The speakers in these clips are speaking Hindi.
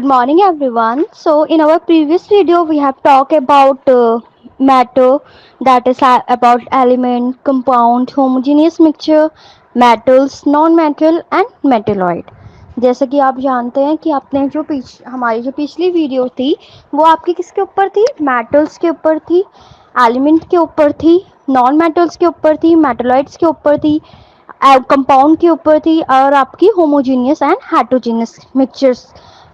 morning, everyone. So, in our previous video, we have talked about matter, that is about element, compound, homogeneous mixture, metals, non-metal and metalloid. जैसे कि आप जानते हैं कि आपने हमारी जो पिछली वीडियो थी वो आपकी किसके ऊपर थी, मेटल्स के ऊपर थी, एलिमेंट के ऊपर थी, नॉन मेटल्स के ऊपर थी, मेटलॉइड्स के ऊपर थी, कंपाउंड के ऊपर थी और आपकी होमोजीनियस एंड हेटरोजीनियस मिक्सचर्स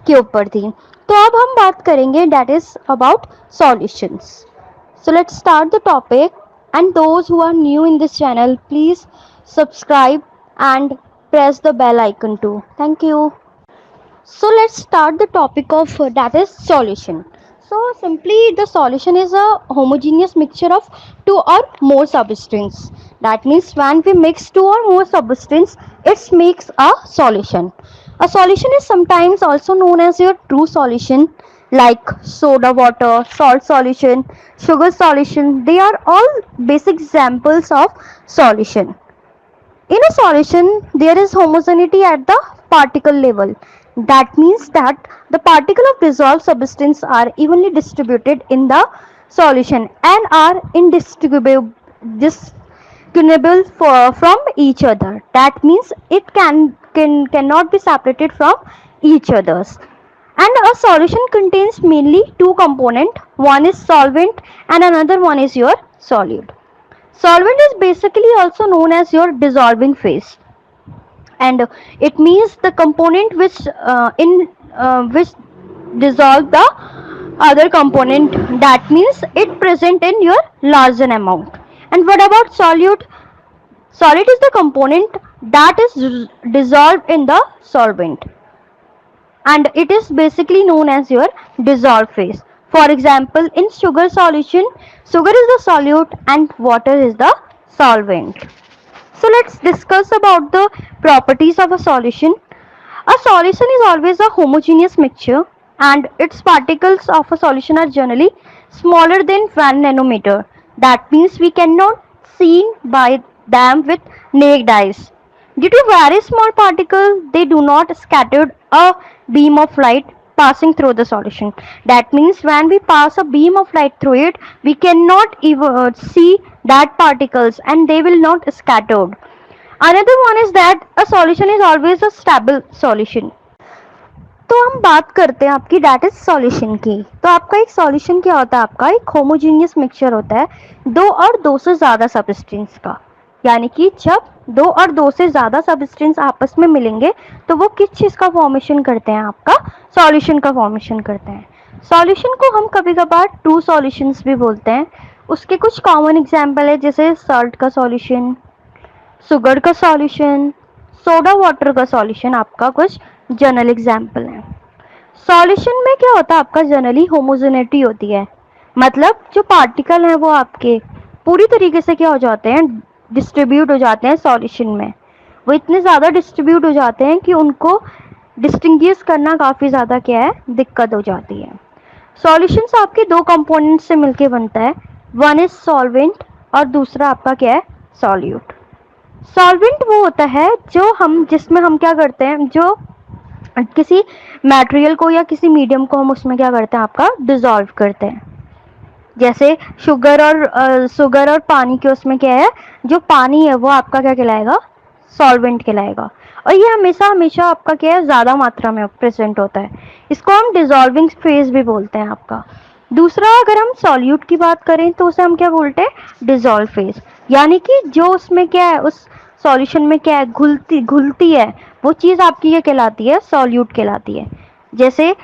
के ऊपर थी. तो अब हम बात करेंगे that is about solutions. So let's start the topic and those who are new in this channel please subscribe and press the bell icon too. Thank you. So let's start the topic of that is solution. So simply the solution is a homogeneous mixture of two or more substance. That means when we mix two or more substance, it makes a solution. A solution is sometimes also known as your true solution, like soda water, salt solution, sugar solution. They are all basic examples of solution. In a solution, there is homogeneity at the particle level. That means that the particle of dissolved substance are evenly distributed in the solution and are indistinguishable from each other. That means it cannot be separated from each others. And a solution contains mainly two components. One is solvent and another one is your solute. Solvent is basically also known as your dissolving phase, and it means the component which dissolve the other component. That means it present in your larger amount. And what about solute? Solute is the component that is dissolved in the solvent, and it is basically known as your dissolved phase. For example, in sugar solution, sugar is the solute and water is the solvent. So let's discuss about the properties of a solution. A solution is always a homogeneous mixture and its particles of a solution are generally smaller than 1 nanometer. That means we cannot see by them with naked eyes. Due to very small particles, they do not scatter a beam of light passing through the solution. That means when we pass a beam of light through it, we cannot even see that particles and they will not scattered. Another one is that a solution is always a stable solution. तो हम बात करते हैं आपकी डेट इज सॉल्यूशन की. तो आपका एक सॉल्यूशन क्या होता है, आपका एक होमोजीनियस मिक्सचर होता है दो और दो से ज़्यादा सबस्टेंस का. यानी कि जब दो और दो से ज़्यादा सबस्टेंस आपस में मिलेंगे तो वो किस चीज़ का फॉर्मेशन करते हैं, आपका सॉल्यूशन का फॉर्मेशन करते हैं. सॉल्यूशन को हम कभी कभार टू सॉल्यूशंस भी बोलते हैं. उसके कुछ कॉमन एग्जाम्पल है जैसे सॉल्ट का सॉल्यूशन, शुगर का सॉल्यूशन, सोडा वाटर का सॉल्यूशन आपका कुछ जनरल एग्जाम्पल है. सॉल्यूशन में क्या होता है, आपका जनरली होमोजेनिटी होती है. मतलब जो पार्टिकल हैं वो आपके पूरी तरीके से क्या हो जाते हैं, डिस्ट्रीब्यूट हो जाते हैं सॉल्यूशन में. वो इतने ज़्यादा डिस्ट्रीब्यूट हो जाते हैं कि उनको डिस्टिंग्विश करना काफ़ी ज़्यादा क्या है, दिक्कत हो जाती है. सॉल्यूशंस आपके दो कंपोनेंट से मिलके बनता है. वन इज सॉल्वेंट और दूसरा आपका क्या है, सॉल्यूट. सॉल्वेंट वो होता है जिसमें हम क्या करते हैं, जो किसी मटेरियल को या किसी मीडियम को हम उसमें क्या करते हैं, आपका डिसॉल्व करते हैं. जैसे शुगर और पानी के उसमें क्या है, जो पानी है वो आपका क्या कहलाएगा, सॉल्वेंट कहलाएगा. और ये हमेशा हमेशा आपका क्या है, ज़्यादा मात्रा में प्रेजेंट होता है. इसको हम डिसॉल्विंग फेज भी बोलते हैं आपका. दूसरा अगर हम सॉल्यूट की बात करें तो उसे हम क्या बोलते हैं, डिसॉल्व फेज. यानी कि जो उसमें क्या है, उस सॉल्यूशन में क्या है, घुलती है वो चीज़ आपकी ये कहलाती है, सॉल्यूट कहलाती है. जैसे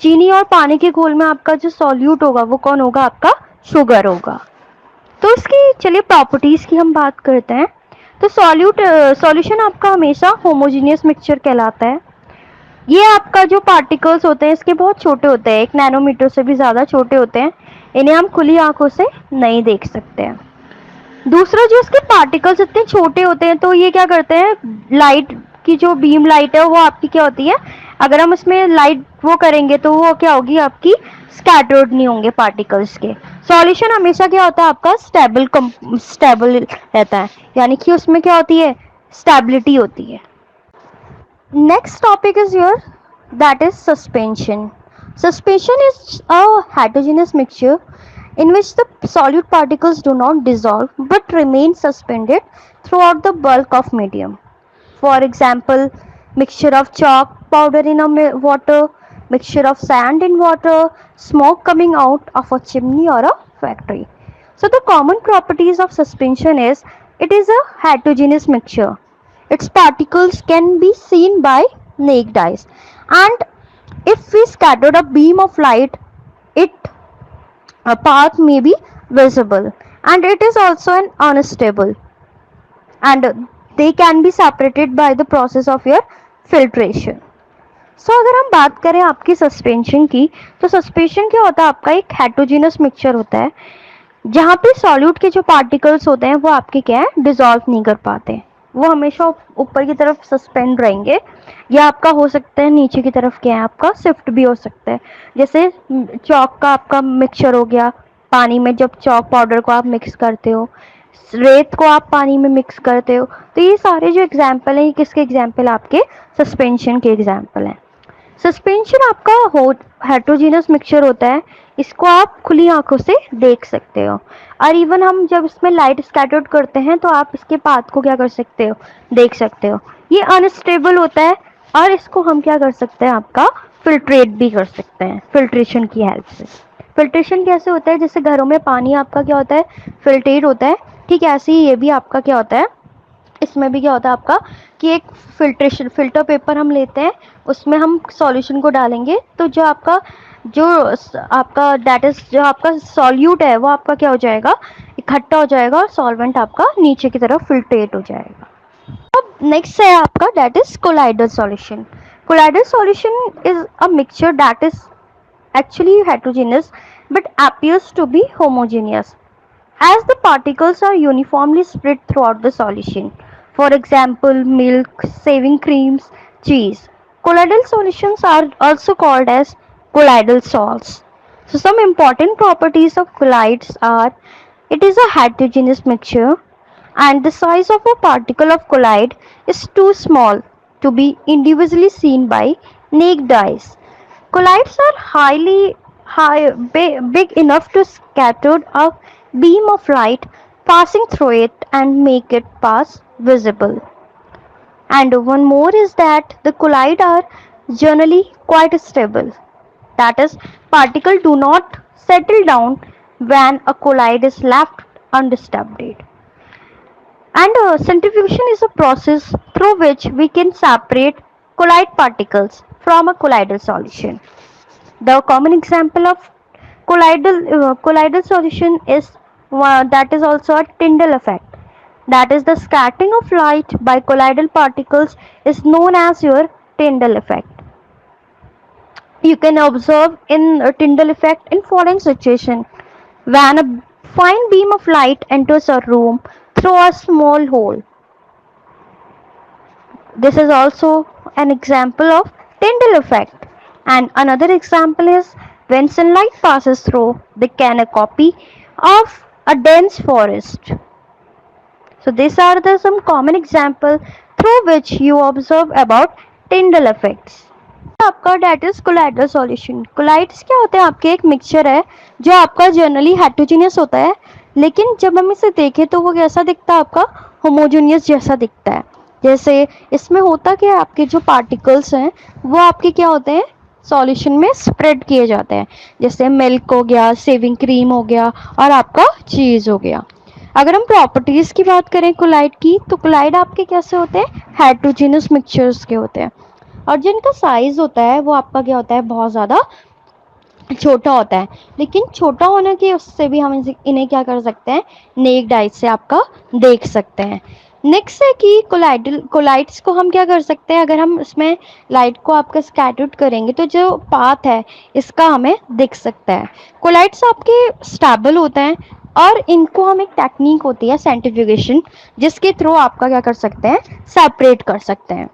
चीनी और पानी के घोल में आपका जो सॉल्यूट होगा वो कौन होगा, आपका शुगर होगा. तो इसकी चलिए प्रॉपर्टीज की हम बात करते हैं. तो सॉल्यूशन आपका हमेशा होमोजीनियस मिक्सचर कहलाता है. ये आपका जो पार्टिकल्स होते हैं इसके बहुत छोटे होते हैं, 1 नैनोमीटर से भी ज़्यादा छोटे होते हैं. इन्हें हम खुली आंखों से नहीं देख सकते हैं. दूसरा, जो इसके पार्टिकल्स इतने छोटे होते हैं तो ये क्या करते हैं, लाइट की जो बीम लाइट है वो आपकी क्या होती है, अगर हम इसमें लाइट वो करेंगे तो वो क्या होगी, आपकी स्कैटर्ड नहीं होंगे पार्टिकल्स के. सॉल्यूशन हमेशा क्या होता है, आपका स्टेबल रहता है. यानी कि उसमें क्या होती है, स्टेबिलिटी होती है. Next topic is your that is suspension. Suspension is a heterogeneous mixture in which the solute particles do not dissolve but remain suspended throughout the bulk of medium. For example, mixture of chalk powder in a water, mixture of sand in water, smoke coming out of a chimney or a factory. So the common properties of suspension is it is a heterogeneous mixture. Its particles can be seen by naked eyes, and if we scattered a beam of light, it a path may be visible, and it is also an unstable, and they can be separated by the process of your filtration. सो अगर हम बात करें आपकी सस्पेंशन की, तो सस्पेंशन क्या होता है, आपका एक हेटरोजीनस मिक्सचर होता है जहाँ पे सॉल्यूट के जो पार्टिकल्स होते हैं वो आपके क्या है, डिसॉल्व नहीं कर पाते, वो हमेशा ऊपर की तरफ सस्पेंड रहेंगे, या आपका हो सकता है नीचे की तरफ क्या है, आपका शिफ्ट भी हो सकता है। जैसे चौक का आपका मिक्सचर हो गया, पानी में जब चौक पाउडर को आप मिक्स करते हो, रेत को आप पानी में मिक्स करते हो, तो ये सारे जो एग्जाम्पल हैं ये किसके एग्जाम्पल, आपके सस्पेंशन के एग्जाम्पल हैं। सस्पेंशन आपका हेट्रोजीनस मिक्सचर होता है, इसको आप खुली आंखों से देख सकते हो, और इवन हम जब इसमें लाइट स्कैटर्ड करते हैं तो आप इसके पाथ को क्या कर सकते हो, देख सकते हो। ये अनस्टेबल होता है, और इसको हम क्या कर सकते हैं, आपका फिल्ट्रेट भी कर सकते हैं फिल्ट्रेशन की हेल्प से। फिल्ट्रेशन कैसे होता है, जैसे घरों में पानी आपका क्या होता है, फिल्ट्रेट होता है, ठीक है, ऐसे ही ये भी आपका क्या होता है, इसमें भी क्या होता है आपका कि एक फिल्टर पेपर हम लेते हैं, उसमें हम सॉल्यूशन को डालेंगे, तो जो आपका दैट इज जो आपका सॉल्यूट है वो आपका क्या हो जाएगा, इकट्ठा हो जाएगा, और सॉल्वेंट आपका नीचे की तरफ फिल्ट्रेट हो जाएगा। अब नेक्स्ट है आपका that is colloidal solution. Colloidal solution is a mixture that is actually heterogeneous but appears to be homogeneous as the particles are uniformly spread throughout the solution. For example, milk, shaving creams, cheese. Colloidal solutions are also called as colloidal salts. So some important properties of colloids are it is a heterogeneous mixture and the size of a particle of colloid is too small to be individually seen by naked eyes. Colloids are big enough to scatter a beam of light passing through it and make it pass visible. And one more is that the colloids are generally quite stable. That is, particles do not settle down when a colloid is left undisturbed. And centrifugation is a process through which we can separate colloid particles from a colloidal solution. The common example of colloidal solution is that is also a Tyndall effect. That is, the scattering of light by colloidal particles is known as your Tyndall effect. You can observe in a Tyndall effect in following situation: when a fine beam of light enters a room through a small hole. This is also an example of Tyndall effect. And another example is when sunlight passes through the canopy of a dense forest. So these are the some common example through which you observe about Tyndall effects. आपका date is colloidal solution. Colloids क्या होते हैं, आपके एक मिक्सचर है जो आपका जनरली हेट्रोजीनियस होता है, लेकिन जब हम इसे देखें तो वो कैसा दिखता है, आपका होमोजीनियस जैसा दिखता है। जैसे इसमें होता क्या है, आपके जो पार्टिकल्स हैं वो आपके क्या होते हैं, सॉल्यूशन में स्प्रेड किए जाते हैं। जैसे मिल्क हो गया, शेविंग क्रीम हो गया, और आपका चीज हो गया। अगर हम प्रॉपर्टीज की बात करें कोलाइड की, तो कोलाइड आपके कैसे होते हैं, हेट्रोजीनियस मिक्सचर्स के होते हैं, और जिनका साइज होता है वो आपका क्या होता है, बहुत ज़्यादा छोटा होता है। लेकिन छोटा होने के उससे भी हम इन्हें क्या कर सकते हैं, नेक्ड आई से आपका देख सकते हैं। नेक्स्ट है कि कोलाइड्स को हम क्या कर सकते हैं, अगर हम इसमें लाइट को आपका स्कैटर्ड करेंगे तो जो पाथ है इसका हमें दिख सकता है। कोलाइड्स आपके स्टेबल होते हैं, और इनको हम एक टेक्निक होती है सेंट्रीफ्यूगेशन, जिसके थ्रू आपका क्या कर सकते हैं, सेपरेट कर सकते हैं।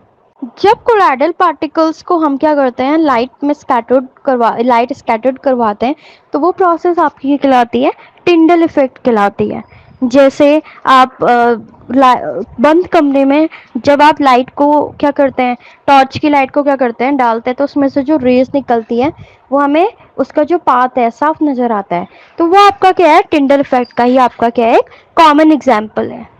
जब कोलाइडल पार्टिकल्स को हम क्या करते हैं, लाइट स्कैटर्ड करवाते हैं, तो वो प्रोसेस आपकी कहलाती है टिंडल इफेक्ट कहलाती है। जैसे आप बंद कमरे में जब आप लाइट को क्या करते हैं, टॉर्च की लाइट को क्या करते हैं, डालते हैं, तो उसमें से जो रेज निकलती है वो हमें उसका जो पाथ है साफ नजर आता है। तो वो आपका क्या है, टिंडल इफेक्ट का ही आपका क्या है, एक कॉमन एग्जाम्पल है।